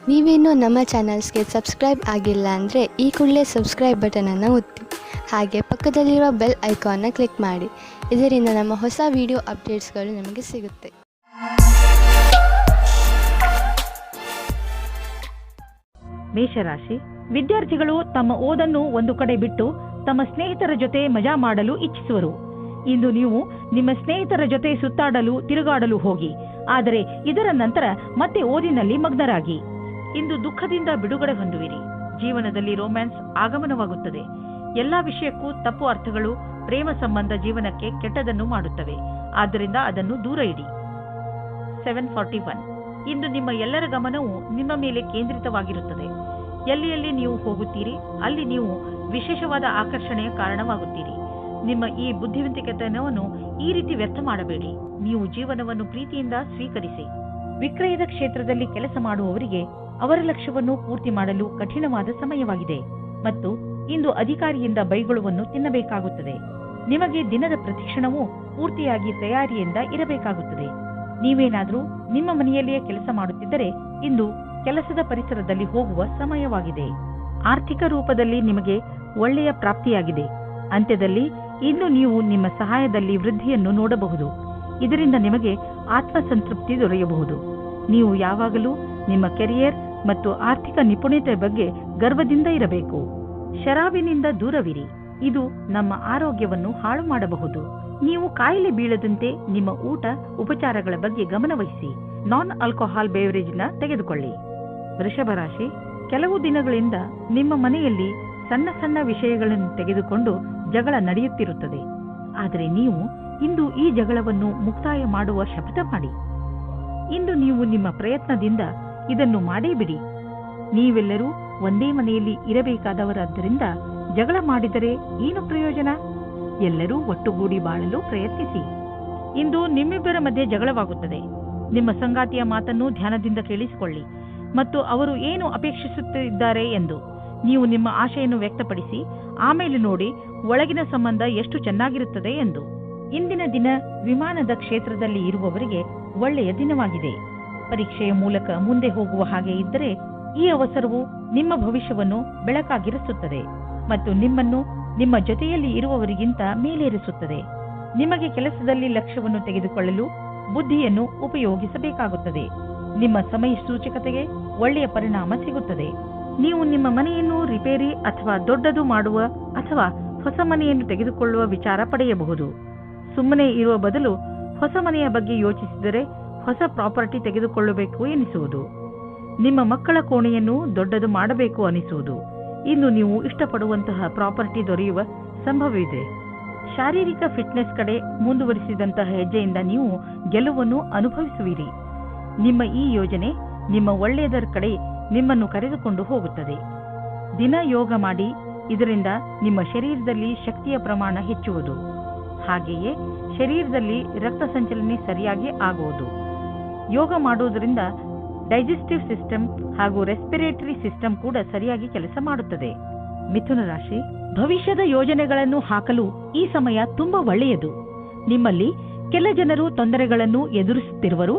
ನೀವೇನೂ ನಮ್ಮ ಚಾನಲ್ಸ್ಗೆ ಸಬ್ಸ್ಕ್ರೈಬ್ ಆಗಿಲ್ಲ ಅಂದರೆ ಈ ಕೂಡಲೇ ಸಬ್ಸ್ಕ್ರೈಬ್ ಬಟನನ್ನು ಒತ್ತಿ ಹಾಗೆ ಪಕ್ಕದಲ್ಲಿರುವ ಬೆಲ್ ಐಕಾನ್ನ ಕ್ಲಿಕ್ ಮಾಡಿ. ಇದರಿಂದ ನಮ್ಮ ಹೊಸ ವಿಡಿಯೋ ಅಪ್ಡೇಟ್ಸ್ಗಳು ನಿಮಗೆ ಸಿಗುತ್ತೆ. ಮೇಷರಾಶಿ ವಿದ್ಯಾರ್ಥಿಗಳು ತಮ್ಮ ಓದನ್ನು ಒಂದು ಕಡೆ ಬಿಟ್ಟು ತಮ್ಮ ಸ್ನೇಹಿತರ ಜೊತೆ ಮಜಾ ಮಾಡಲು ಇಚ್ಛಿಸುವರು. ಇಂದು ನೀವು ನಿಮ್ಮ ಸ್ನೇಹಿತರ ಜೊತೆ ಸುತ್ತಾಡಲು ತಿರುಗಾಡಲು ಹೋಗಿ, ಆದರೆ ಇದರ ನಂತರ ಮತ್ತೆ ಓದಿನಲ್ಲಿ ಮಗ್ನರಾಗಿ. ಇಂದು ದುಃಖದಿಂದ ಬಿಡುಗಡೆ ಹೊಂದುವಿರಿ. ಜೀವನದಲ್ಲಿ ರೊಮ್ಯಾನ್ಸ್ ಆಗಮನವಾಗುತ್ತದೆ. ಎಲ್ಲಾ ವಿಷಯಕ್ಕೂ ತಪ್ಪು ಅರ್ಥಗಳು ಪ್ರೇಮ ಸಂಬಂಧ ಜೀವನಕ್ಕೆ ಕೆಟ್ಟದನ್ನು ಮಾಡುತ್ತವೆ. ಆದ್ದರಿಂದ ಅದನ್ನು ದೂರ ಇಡಿ. 741 ಇಂದು ನಿಮ್ಮ ಎಲ್ಲರ ಗಮನವು ನಿಮ್ಮ ಮೇಲೆ ಕೇಂದ್ರಿತವಾಗಿರುತ್ತದೆ. ಎಲ್ಲಿ ನೀವು ಹೋಗುತ್ತೀರಿ ಅಲ್ಲಿ ನೀವು ವಿಶೇಷವಾದ ಆಕರ್ಷಣೆಯ ಕಾರಣವಾಗುತ್ತೀರಿ. ನಿಮ್ಮ ಈ ಬುದ್ಧಿವಂತಿಕೆತನವನ್ನು ಈ ರೀತಿ ವ್ಯರ್ಥ ಮಾಡಬೇಡಿ. ನೀವು ಜೀವನವನ್ನು ಪ್ರೀತಿಯಿಂದ ಸ್ವೀಕರಿಸಿ. ವಿಕ್ರಯದ ಕ್ಷೇತ್ರದಲ್ಲಿ ಕೆಲಸ ಮಾಡುವವರಿಗೆ ಅವರ ಲಕ್ಷ್ಯವನ್ನು ಪೂರ್ತಿ ಮಾಡಲು ಕಠಿಣವಾದ ಸಮಯವಾಗಿದೆ ಮತ್ತು ಇಂದು ಅಧಿಕಾರಿಯಿಂದ ಬೈಗುಳವನ್ನು ತಿನ್ನಬೇಕಾಗುತ್ತದೆ. ನಿಮಗೆ ದಿನದ ಪ್ರತಿಕ್ಷಣವೂ ಪೂರ್ತಿಯಾಗಿ ತಯಾರಿಯಿಂದ ಇರಬೇಕಾಗುತ್ತದೆ. ನೀವೇನಾದರೂ ನಿಮ್ಮ ಮನೆಯಲ್ಲಿಯೇ ಕೆಲಸ ಮಾಡುತ್ತಿದ್ದರೆ ಇಂದು ಕೆಲಸದ ಪರಿಸರದಲ್ಲಿ ಹೋಗುವ ಸಮಯವಾಗಿದೆ. ಆರ್ಥಿಕ ರೂಪದಲ್ಲಿ ನಿಮಗೆ ಒಳ್ಳೆಯ ಪ್ರಾಪ್ತಿಯಾಗಿದೆ. ಅಂತ್ಯದಲ್ಲಿ ಇಂದು ನೀವು ನಿಮ್ಮ ಸಹಾಯದಲ್ಲಿ ವೃದ್ಧಿಯನ್ನು ನೋಡಬಹುದು. ಇದರಿಂದ ನಿಮಗೆ ಆತ್ಮಸಂತೃಪ್ತಿ ದೊರೆಯಬಹುದು. ನೀವು ಯಾವಾಗಲೂ ನಿಮ್ಮ ಕೆರಿಯರ್ ಮತ್ತು ಆರ್ಥಿಕ ನಿಪುಣತೆ ಬಗ್ಗೆ ಗರ್ವದಿಂದ ಇರಬೇಕು. ಶರಾಬಿನಿಂದ ದೂರವಿರಿ. ಇದು ನಮ್ಮ ಆರೋಗ್ಯವನ್ನು ಹಾಳು ಮಾಡಬಹುದು. ನೀವು ಕಾಯಿಲೆ ಬೀಳದಂತೆ ನಿಮ್ಮ ಊಟ ಉಪಚಾರಗಳ ಬಗ್ಗೆ ಗಮನವಹಿಸಿ. ನಾನ್ ಆಲ್ಕೋಹಾಲ್ ಬೇವರೇಜ್ನ ತೆಗೆದುಕೊಳ್ಳಿ. ವೃಷಭ ರಾಶಿ ಕೆಲವು ದಿನಗಳಿಂದ ನಿಮ್ಮ ಮನೆಯಲ್ಲಿ ಸಣ್ಣ ಸಣ್ಣ ವಿಷಯಗಳನ್ನು ತೆಗೆದುಕೊಂಡು ಜಗಳ ನಡೆಯುತ್ತಿರುತ್ತದೆ. ಆದರೆ ನೀವು ಇಂದು ಈ ಜಗಳವನ್ನು ಮುಕ್ತಾಯ ಮಾಡುವ ಶಪಥ ಮಾಡಿ. ಇಂದು ನೀವು ನಿಮ್ಮ ಪ್ರಯತ್ನದಿಂದ ಇದನ್ನು ಮಾಡೇ ಬಿಡಿ. ನೀವೆಲ್ಲರೂ ಒಂದೇ ಮನೆಯಲ್ಲಿ ಇರಬೇಕಾದವರಾದ್ದರಿಂದ ಜಗಳ ಮಾಡಿದರೆ ಏನು ಪ್ರಯೋಜನ? ಎಲ್ಲರೂ ಒಟ್ಟುಗೂಡಿ ಬಾಳಲು ಪ್ರಯತ್ನಿಸಿ. ಇಂದು ನಿಮ್ಮಿಬ್ಬರ ಮಧ್ಯೆ ಜಗಳವಾಗುತ್ತದೆ. ನಿಮ್ಮ ಸಂಗಾತಿಯ ಮಾತನ್ನು ಧ್ಯಾನದಿಂದ ಕೇಳಿಸಿಕೊಳ್ಳಿ ಮತ್ತು ಅವರು ಏನು ಅಪೇಕ್ಷಿಸುತ್ತಿದ್ದಾರೆ ಎಂದು ನೀವು ನಿಮ್ಮ ಆಶೆಯನ್ನು ವ್ಯಕ್ತಪಡಿಸಿ. ಆಮೇಲೆ ನೋಡಿ ಒಳಗಿನ ಸಂಬಂಧ ಎಷ್ಟು ಚೆನ್ನಾಗಿರುತ್ತದೆ ಎಂದು. ಇಂದಿನ ದಿನ ವಿಮಾನದ ಕ್ಷೇತ್ರದಲ್ಲಿ ಇರುವವರಿಗೆ ಒಳ್ಳೆಯ ದಿನವಾಗಿದೆ. ಪರೀಕ್ಷೆಯ ಮೂಲಕ ಮುಂದೆ ಹೋಗುವ ಹಾಗೆ ಇದ್ದರೆ ಈ ಅವಸರವು ನಿಮ್ಮ ಭವಿಷ್ಯವನ್ನು ಬೆಳಕಾಗಿರಿಸುತ್ತದೆ ಮತ್ತು ನಿಮ್ಮನ್ನು ನಿಮ್ಮ ಜೊತೆಯಲ್ಲಿ ಇರುವವರಿಗಿಂತ ಮೇಲೇರಿಸುತ್ತದೆ. ನಿಮಗೆ ಕೆಲಸದಲ್ಲಿ ಲಕ್ಷ್ಯವನ್ನು ತೆಗೆದುಕೊಳ್ಳಲು ಬುದ್ಧಿಯನ್ನು ಉಪಯೋಗಿಸಬೇಕಾಗುತ್ತದೆ. ನಿಮ್ಮ ಸಮಯ ಸೂಚಕತೆಗೆ ಒಳ್ಳೆಯ ಪರಿಣಾಮ ಸಿಗುತ್ತದೆ. ನೀವು ನಿಮ್ಮ ಮನೆಯನ್ನು ರಿಪೇರಿ ಅಥವಾ ದೊಡ್ಡದು ಮಾಡುವ ಅಥವಾ ಹೊಸ ಮನೆಯನ್ನು ತೆಗೆದುಕೊಳ್ಳುವ ವಿಚಾರ ಪಡೆಯಬಹುದು. ಸುಮ್ಮನೆ ಇರುವ ಬದಲು ಹೊಸ ಮನೆಯ ಬಗ್ಗೆ ಯೋಚಿಸಿದರೆ ಹೊಸ ಪ್ರಾಪರ್ಟಿ ತೆಗೆದುಕೊಳ್ಳಬೇಕು ಎನಿಸುವುದು. ನಿಮ್ಮ ಮಕ್ಕಳ ಕೋಣೆಯನ್ನು ದೊಡ್ಡದು ಮಾಡಬೇಕು ಅನಿಸುವುದು. ಇಂದು ನೀವು ಇಷ್ಟಪಡುವಂತಹ ಪ್ರಾಪರ್ಟಿ ದೊರೆಯುವ ಸಂಭವವಿದೆ. ಶಾರೀರಿಕ ಫಿಟ್ನೆಸ್ ಕಡೆ ಮುಂದುವರಿಸಿದಂತಹ ಹೆಜ್ಜೆಯಿಂದ ನೀವು ಗೆಲುವನ್ನು ಅನುಭವಿಸುವಿರಿ. ನಿಮ್ಮ ಈ ಯೋಜನೆ ನಿಮ್ಮ ಒಳ್ಳೆಯದರ ಕಡೆ ನಿಮ್ಮನ್ನು ಕರೆದುಕೊಂಡು ಹೋಗುತ್ತದೆ. ದಿನ ಯೋಗ ಮಾಡಿ. ಇದರಿಂದ ನಿಮ್ಮ ಶರೀರದಲ್ಲಿ ಶಕ್ತಿಯ ಪ್ರಮಾಣ ಹೆಚ್ಚುವುದು. ಹಾಗೆಯೇ ಶರೀರದಲ್ಲಿ ರಕ್ತ ಸಂಚಲನೆ ಸರಿಯಾಗಿ ಆಗುವುದು. ಯೋಗ ಮಾಡುವುದರಿಂದ ಡೈಜೆಸ್ಟಿವ್ ಸಿಸ್ಟಮ್ ಹಾಗೂ ರೆಸ್ಪಿರೇಟರಿ ಸಿಸ್ಟಮ್ ಕೂಡ ಸರಿಯಾಗಿ ಕೆಲಸ ಮಾಡುತ್ತದೆ. ಮಿಥುನ ರಾಶಿ ಭವಿಷ್ಯದ ಯೋಜನೆಗಳನ್ನು ಹಾಕಲು ಈ ಸಮಯ ತುಂಬಾ ಒಳ್ಳೆಯದು. ನಿಮ್ಮಲ್ಲಿ ಕೆಲ ಜನರು ತೊಂದರೆಗಳನ್ನು ಎದುರಿಸುತ್ತಿರುವರು.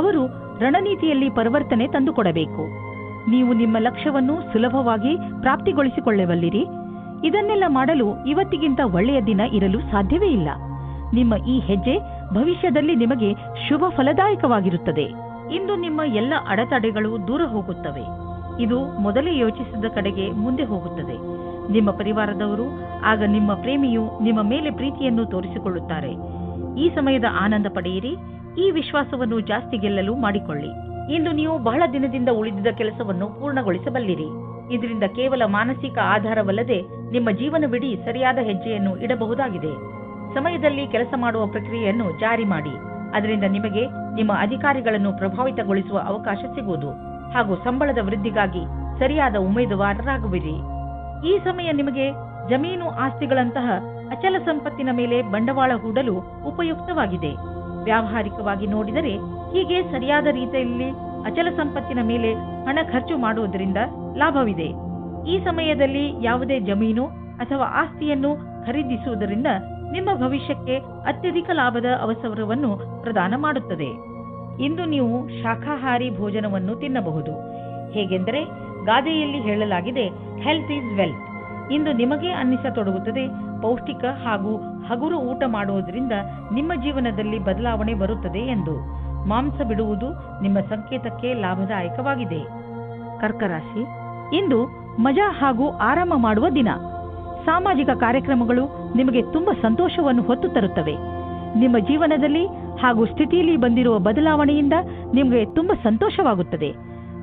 ಅವರು ರಣನೀತಿಯಲ್ಲಿ ಪರಿವರ್ತನೆ ತಂದುಕೊಡಬೇಕು. ನೀವು ನಿಮ್ಮ ಲಕ್ಷ್ಯವನ್ನು ಸುಲಭವಾಗಿ ಪ್ರಾಪ್ತಿಗೊಳಿಸಿಕೊಳ್ಳಬಲ್ಲಿರಿ. ಇದನ್ನೆಲ್ಲ ಮಾಡಲು ಇವತ್ತಿಗಿಂತ ಒಳ್ಳೆಯ ದಿನ ಇರಲು ಸಾಧ್ಯವೇ ಇಲ್ಲ. ನಿಮ್ಮ ಈ ಹೆಜ್ಜೆ ಭವಿಷ್ಯದಲ್ಲಿ ನಿಮಗೆ ಶುಭ ಫಲದಾಯಕವಾಗಿರುತ್ತದೆ. ಇಂದು ನಿಮ್ಮ ಎಲ್ಲ ಅಡೆತಡೆಗಳು ದೂರ ಹೋಗುತ್ತವೆ. ಇದು ಮೊದಲೇ ಯೋಚಿಸಿದ ಕಡೆಗೆ ಮುಂದೆ ಹೋಗುತ್ತದೆ. ನಿಮ್ಮ ಪರಿವಾರದವರು ಆಗ ನಿಮ್ಮ ಪ್ರೇಮಿಯು ನಿಮ್ಮ ಮೇಲೆ ಪ್ರೀತಿಯನ್ನು ತೋರಿಸಿಕೊಳ್ಳುತ್ತಾರೆ. ಈ ಸಮಯದ ಆನಂದ ಪಡೆಯಿರಿ. ಈ ವಿಶ್ವಾಸವನ್ನು ಜಾಸ್ತಿ ಗೆಲ್ಲಲು ಮಾಡಿಕೊಳ್ಳಿ. ಇಂದು ನೀವು ಬಹಳ ದಿನದಿಂದ ಉಳಿದಿದ್ದ ಕೆಲಸವನ್ನು ಪೂರ್ಣಗೊಳಿಸಬಲ್ಲಿರಿ. ಇದರಿಂದ ಕೇವಲ ಮಾನಸಿಕ ಆಧಾರವಲ್ಲದೆ ನಿಮ್ಮ ಜೀವನವಿಡೀ ಸರಿಯಾದ ಹೆಜ್ಜೆಯನ್ನು ಇಡಬಹುದಾಗಿದೆ. ಸಮಯದಲ್ಲಿ ಕೆಲಸ ಮಾಡುವ ಪ್ರಕ್ರಿಯೆಯನ್ನು ಜಾರಿ ಮಾಡಿ. ಅದರಿಂದ ನಿಮಗೆ ನಿಮ್ಮ ಅಧಿಕಾರಿಗಳನ್ನು ಪ್ರಭಾವಿತಗೊಳಿಸುವ ಅವಕಾಶ ಸಿಗುವುದು ಹಾಗೂ ಸಂಬಳದ ವೃದ್ಧಿಗಾಗಿ ಸರಿಯಾದ ಉಮೇದುವಾರರಾಗುವಿರಿ. ಈ ಸಮಯ ನಿಮಗೆ ಜಮೀನು ಆಸ್ತಿಗಳಂತಹ ಅಚಲ ಸಂಪತ್ತಿನ ಮೇಲೆ ಬಂಡವಾಳ ಹೂಡಲು ಉಪಯುಕ್ತವಾಗಿದೆ. ವ್ಯಾವಹಾರಿಕವಾಗಿ ನೋಡಿದರೆ ಹೀಗೆ ಸರಿಯಾದ ರೀತಿಯಲ್ಲಿ ಅಚಲ ಸಂಪತ್ತಿನ ಮೇಲೆ ಹಣ ಖರ್ಚು ಮಾಡುವುದರಿಂದ ಲಾಭವಿದೆ. ಈ ಸಮಯದಲ್ಲಿ ಯಾವುದೇ ಜಮೀನು ಅಥವಾ ಆಸ್ತಿಯನ್ನು ಖರೀದಿಸುವುದರಿಂದ ನಿಮ್ಮ ಭವಿಷ್ಯಕ್ಕೆ ಅತ್ಯಧಿಕ ಲಾಭದ ಅವಸರವನ್ನು ಪ್ರದಾನ ಮಾಡುತ್ತದೆ. ಇಂದು ನೀವು ಶಾಖಾಹಾರಿ ಭೋಜನವನ್ನು ತಿನ್ನಬಹುದು. ಹೇಗೆಂದರೆ ಗಾದೆಯಲ್ಲಿ ಹೇಳಲಾಗಿದೆ, ಹೆಲ್ತ್ ಈಸ್ ವೆಲ್ತ್. ಇಂದು ನಿಮಗೆ ಅನ್ನಿಸತೊಡಗುತ್ತದೆ, ಪೌಷ್ಟಿಕ ಹಾಗೂ ಹಗುರು ಊಟ ಮಾಡುವುದರಿಂದ ನಿಮ್ಮ ಜೀವನದಲ್ಲಿ ಬದಲಾವಣೆ ಬರುತ್ತದೆ ಎಂದು. ಮಾಂಸ ಬಿಡುವುದು ನಿಮ್ಮ ಸಂಕೇತಕ್ಕೆ ಲಾಭದಾಯಕವಾಗಿದೆ. ಕರ್ಕರಾಶಿ, ಇಂದು ಮಜಾ ಹಾಗೂ ಆರಾಮ ಮಾಡುವ ದಿನ. ಸಾಮಾಜಿಕ ಕಾರ್ಯಕ್ರಮಗಳು ನಿಮಗೆ ತುಂಬ ಸಂತೋಷವನ್ನು ಹೊತ್ತು ತರುತ್ತವೆ. ನಿಮ್ಮ ಜೀವನದಲ್ಲಿ ಹಾಗೂ ಸ್ಥಿತಿಯಲ್ಲಿ ಬಂದಿರುವ ಬದಲಾವಣೆಯಿಂದ ನಿಮಗೆ ತುಂಬ ಸಂತೋಷವಾಗುತ್ತದೆ.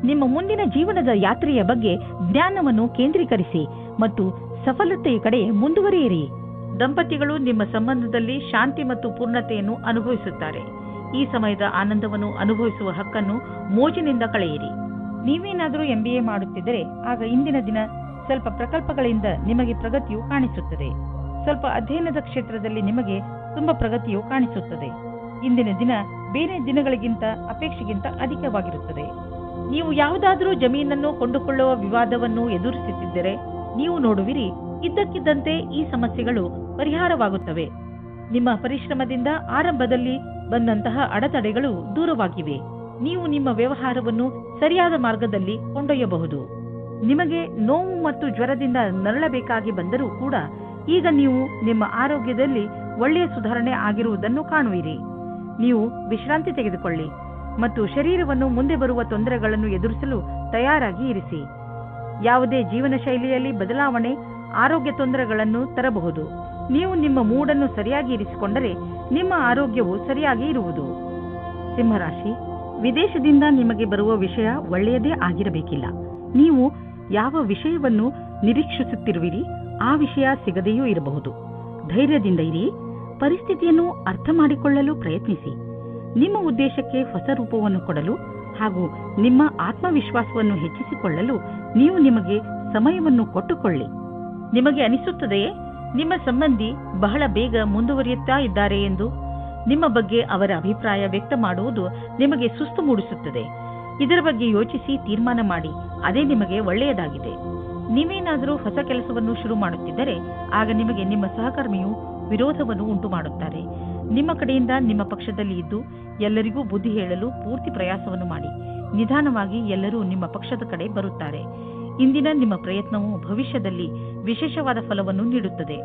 ನಿಮ್ಮ ಮುಂದಿನ ಜೀವನದ ಯಾತ್ರೆಯ ಬಗ್ಗೆ ಜ್ಞಾನವನ್ನು ಕೇಂದ್ರೀಕರಿಸಿ ಮತ್ತು ಸಫಲತೆಯ ಕಡೆ ಮುಂದುವರಿಯಿರಿ. ದಂಪತಿಗಳು ನಿಮ್ಮ ಸಂಬಂಧದಲ್ಲಿ ಶಾಂತಿ ಮತ್ತು ಪೂರ್ಣತೆಯನ್ನು ಅನುಭವಿಸುತ್ತಾರೆ. ಈ ಸಮಯದ ಆನಂದವನ್ನು ಅನುಭವಿಸುವ ಹಕ್ಕನ್ನು ಮೋಜಿನಿಂದ ಕಳೆಯಿರಿ. ನೀವೇನಾದರೂ MBA ಮಾಡುತ್ತಿದ್ದರೆ ಆಗ ಇಂದಿನ ದಿನ ಸ್ವಲ್ಪ ಪ್ರಕಲ್ಪಗಳಿಂದ ನಿಮಗೆ ಪ್ರಗತಿಯು ಕಾಣಿಸುತ್ತದೆ. ಸ್ವಲ್ಪ ಅಧ್ಯಯನದ ಕ್ಷೇತ್ರದಲ್ಲಿ ನಿಮಗೆ ತುಂಬಾ ಪ್ರಗತಿಯು ಕಾಣಿಸುತ್ತದೆ. ಇಂದಿನ ದಿನ ಬೇರೆ ದಿನಗಳಿಗಿಂತ ಅಪೇಕ್ಷೆಗಿಂತ ಅಧಿಕವಾಗಿರುತ್ತದೆ. ನೀವು ಯಾವುದಾದರೂ ಜಮೀನನ್ನು ಕೊಂಡುಕೊಳ್ಳುವ ವಿವಾದವನ್ನು ಎದುರಿಸುತ್ತಿದ್ದರೆ ನೀವು ನೋಡುವಿರಿ, ಇದ್ದಕ್ಕಿದ್ದಂತೆ ಈ ಸಮಸ್ಯೆಗಳು ಪರಿಹಾರವಾಗುತ್ತವೆ. ನಿಮ್ಮ ಪರಿಶ್ರಮದಿಂದ ಆರಂಭದಲ್ಲಿ ಬಂದಂತಹ ಅಡೆತಡೆಗಳು ದೂರವಾಗಿವೆ. ನೀವು ನಿಮ್ಮ ವ್ಯವಹಾರವನ್ನು ಸರಿಯಾದ ಮಾರ್ಗದಲ್ಲಿ ಕೊಂಡೊಯ್ಯಬಹುದು. ನಿಮಗೆ ನೋವು ಮತ್ತು ಜ್ವರದಿಂದ ನರಳಬೇಕಾಗಿ ಬಂದರೂ ಕೂಡ ಈಗ ನೀವು ನಿಮ್ಮ ಆರೋಗ್ಯದಲ್ಲಿ ಒಳ್ಳೆಯ ಸುಧಾರಣೆ ಆಗಿರುವುದನ್ನು ಕಾಣುವಿರಿ. ನೀವು ವಿಶ್ರಾಂತಿ ತೆಗೆದುಕೊಳ್ಳಿ ಮತ್ತು ಶರೀರವನ್ನು ಮುಂದೆ ಬರುವ ತೊಂದರೆಗಳನ್ನು ಎದುರಿಸಲು ತಯಾರಾಗಿ ಇರಿಸಿ. ಯಾವುದೇ ಜೀವನ ಶೈಲಿಯಲ್ಲಿ ಬದಲಾವಣೆ ಆರೋಗ್ಯ ತೊಂದರೆಗಳನ್ನು ತರಬಹುದು. ನೀವು ನಿಮ್ಮ ಮೂಡನ್ನು ಸರಿಯಾಗಿ ಇರಿಸಿಕೊಂಡರೆ ನಿಮ್ಮ ಆರೋಗ್ಯವು ಸರಿಯಾಗಿ ಇರುವುದು. ಸಿಂಹರಾಶಿ, ವಿದೇಶದಿಂದ ನಿಮಗೆ ಬರುವ ವಿಷಯ ಒಳ್ಳೆಯದೇ ಆಗಿರಬೇಕಿಲ್ಲ. ನೀವು ಯಾವ ವಿಷಯವನ್ನು ನಿರೀಕ್ಷಿಸುತ್ತಿರುವಿರಿ ಆ ವಿಷಯ ಸಿಗದೆಯೂ ಇರಬಹುದು. ಧೈರ್ಯದಿಂದ ಇರಿ. ಪರಿಸ್ಥಿತಿಯನ್ನು ಅರ್ಥ ಮಾಡಿಕೊಳ್ಳಲು ಪ್ರಯತ್ನಿಸಿ. ನಿಮ್ಮ ಉದ್ದೇಶಕ್ಕೆ ಹೊಸ ರೂಪವನ್ನು ಕೊಡಲು ಹಾಗೂ ನಿಮ್ಮ ಆತ್ಮವಿಶ್ವಾಸವನ್ನು ಹೆಚ್ಚಿಸಿಕೊಳ್ಳಲು ನೀವು ನಿಮಗೆ ಸಮಯವನ್ನು ಕೊಟ್ಟುಕೊಳ್ಳಿ. ನಿಮಗೆ ಅನಿಸುತ್ತದೆಯೇ ನಿಮ್ಮ ಸಂಬಂಧಿ ಬಹಳ ಬೇಗ ಮುಂದುವರಿಯುತ್ತಾ ಇದ್ದಾರೆ ಎಂದು? ನಿಮ್ಮ ಬಗ್ಗೆ ಅವರ ಅಭಿಪ್ರಾಯ ವ್ಯಕ್ತ ಮಾಡುವುದು ನಿಮಗೆ ಸುಸ್ತು ಮೂಡಿಸುತ್ತದೆ. ಇದರ ಬಗ್ಗೆ ಯೋಚಿಸಿ ತೀರ್ಮಾನ ಮಾಡಿ. ಅದೇ ನಿಮಗೆ ಒಳ್ಳೆಯದಾಗಿದೆ. ನೀವೇನಾದರೂ ಹೊಸ ಕೆಲಸವನ್ನು ಶುರು ಮಾಡುತ್ತಿದ್ದರೆ ಆಗ ನಿಮಗೆ ನಿಮ್ಮ ಸಹಕರ್ಮಿಯು ವಿರೋಧವನ್ನು ಉಂಟು ಮಾಡುತ್ತಾರೆ. ನಿಮ್ಮ ಕಡೆಯಿಂದ ನಿಮ್ಮ ಪಕ್ಷದಲ್ಲಿ ಇದ್ದು ಎಲ್ಲರಿಗೂ ಬುದ್ಧಿ ಹೇಳಲು ಪೂರ್ತಿ ಪ್ರಯಾಸವನ್ನು ಮಾಡಿ. ನಿಧಾನವಾಗಿ ಎಲ್ಲರೂ ನಿಮ್ಮ ಪಕ್ಷದ ಕಡೆ ಬರುತ್ತಾರೆ. ಇಂದಿನ ನಿಮ್ಮ ಪ್ರಯತ್ನವು ಭವಿಷ್ಯದಲ್ಲಿ ವಿಶೇಷವಾದ ಫಲವನ್ನು ನೀಡುತ್ತದೆ.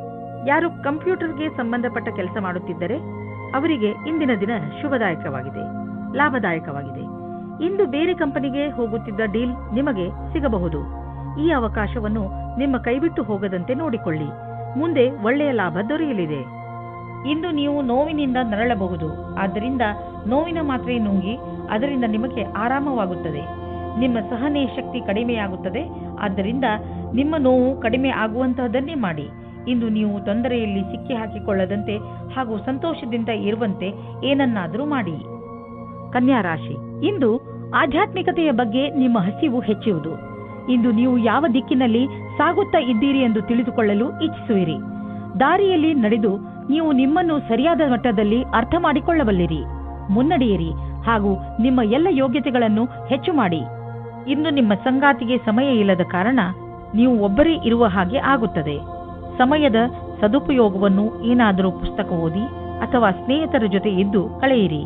ಯಾರು ಕಂಪ್ಯೂಟರ್ಗೆ ಸಂಬಂಧಪಟ್ಟ ಕೆಲಸ ಮಾಡುತ್ತಿದ್ದರೆ ಅವರಿಗೆ ಇಂದಿನ ದಿನ ಶುಭದಾಯಕವಾಗಿದೆ, ಲಾಭದಾಯಕವಾಗಿದೆ. ಇಂದು ಬೇರೆ ಕಂಪನಿಗೆ ಹೋಗುತ್ತಿದ್ದ ಡೀಲ್ ನಿಮಗೆ ಸಿಗಬಹುದು. ಈ ಅವಕಾಶವನ್ನು ನಿಮ್ಮ ಕೈಬಿಟ್ಟು ಹೋಗದಂತೆ ನೋಡಿಕೊಳ್ಳಿ. ಮುಂದೆ ಒಳ್ಳೆಯ ಲಾಭ ದೊರೆಯಲಿದೆ. ಇಂದು ನೀವು ನೋವಿನಿಂದ ನರಳಬಹುದು. ಆದ್ದರಿಂದ ನೋವಿನ ಮಾತ್ರೆ ನುಂಗಿ ಅದರಿಂದ ನಿಮಗೆ ಆರಾಮವಾಗುತ್ತದೆ. ನಿಮ್ಮ ಸಹನೆ ಶಕ್ತಿ ಕಡಿಮೆಯಾಗುತ್ತದೆ. ಆದ್ದರಿಂದ ನಿಮ್ಮ ನೋವು ಕಡಿಮೆ ಆಗುವಂತಹದನ್ನೇ ಮಾಡಿ. ಇಂದು ನೀವು ತೊಂದರೆಯಲ್ಲಿ ಸಿಕ್ಕಿ ಹಾಕಿಕೊಳ್ಳದಂತೆ ಹಾಗೂ ಸಂತೋಷದಿಂದ ಇರುವಂತೆ ಏನನ್ನಾದರೂ ಮಾಡಿ. ಕನ್ಯಾ ರಾಶಿ, ಇಂದು ಆಧ್ಯಾತ್ಮಿಕತೆಯ ಬಗ್ಗೆ ನಿಮ್ಮ ಹಸಿವು ಹೆಚ್ಚುವುದು. ಇಂದು ನೀವು ಯಾವ ದಿಕ್ಕಿನಲ್ಲಿ ಸಾಗುತ್ತಾ ಇದ್ದೀರಿ ಎಂದು ತಿಳಿದುಕೊಳ್ಳಲು ಇಚ್ಛಿಸುವಿರಿ. ದಾರಿಯಲ್ಲಿ ನಡೆದು ನೀವು ನಿಮ್ಮನ್ನು ಸರಿಯಾದ ಮಟ್ಟದಲ್ಲಿ ಅರ್ಥ ಮಾಡಿಕೊಳ್ಳಬಲ್ಲಿರಿ. ಮುನ್ನಡೆಯಿರಿ ಹಾಗೂ ನಿಮ್ಮ ಎಲ್ಲ ಯೋಗ್ಯತೆಗಳನ್ನು ಹೆಚ್ಚು ಮಾಡಿ. ಇಂದು ನಿಮ್ಮ ಸಂಗಾತಿಗೆ ಸಮಯ ಇಲ್ಲದ ಕಾರಣ ನೀವು ಒಬ್ಬರೇ ಇರುವ ಹಾಗೆ ಆಗುತ್ತದೆ. ಸಮಯದ ಸದುಪಯೋಗವನ್ನು ಏನಾದರೂ ಪುಸ್ತಕ ಓದಿ ಅಥವಾ ಸ್ನೇಹಿತರ ಜೊತೆ ಇದ್ದು ಕಳೆಯಿರಿ.